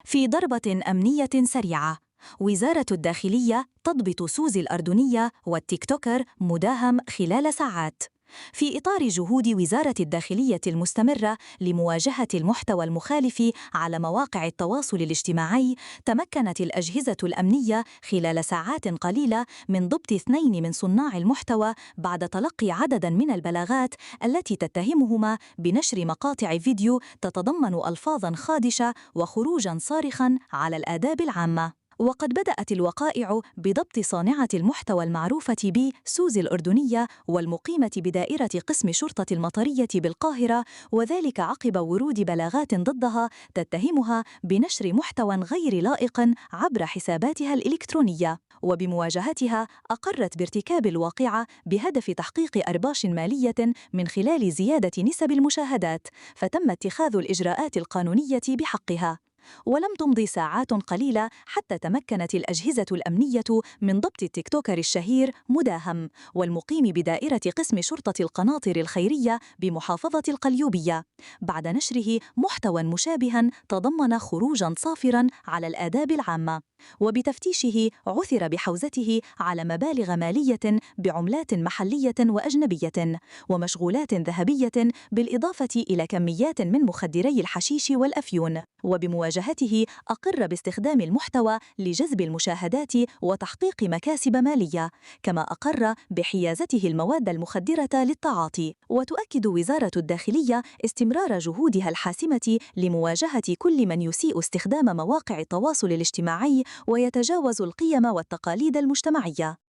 في ضربة أمنية سريعة، وزارة الداخلية تضبط سوزي الأردنية والتيك توكر مداهم خلال ساعات. في إطار جهود وزارة الداخلية المستمرة لمواجهة المحتوى المخالف على مواقع التواصل الاجتماعي، تمكنت الأجهزة الأمنية خلال ساعات قليلة من ضبط 2 من صناع المحتوى بعد تلقي عدداً من البلاغات التي تتهمهما بنشر مقاطع فيديو تتضمن ألفاظاً خادشة وخروجاً صارخاً على الآداب العامة. وقد بدأت الوقائع بضبط صانعة المحتوى المعروفة بسوزي الأردنية والمقيمة بدائرة قسم شرطة المطرية بالقاهرة، وذلك عقب ورود بلاغات ضدها تتهمها بنشر محتوى غير لائق عبر حساباتها الإلكترونية. وبمواجهتها أقرت بارتكاب الواقعة بهدف تحقيق أرباح مالية من خلال زيادة نسب المشاهدات، فتم اتخاذ الإجراءات القانونية بحقها. ولم تمضي ساعات قليلة حتى تمكنت الأجهزة الأمنية من ضبط التيك توكر الشهير مداهم والمقيم بدائرة قسم شرطة القناطر الخيرية بمحافظة القليوبية، بعد نشره محتوى مشابها تضمن خروجا صافرا على الآداب العامة. وبتفتيشه عثر بحوزته على مبالغ مالية بعملات محلية وأجنبية ومشغولات ذهبية، بالإضافة إلى كميات من مخدري الحشيش والأفيون. وبمواجهته أقر باستخدام المحتوى لجذب المشاهدات وتحقيق مكاسب مالية، كما أقر بحيازته المواد المخدرة للتعاطي. وتؤكد وزارة الداخلية استمرار جهودها الحاسمة لمواجهة كل من يسيء استخدام مواقع التواصل الاجتماعي ويتجاوز القيم والتقاليد المجتمعية.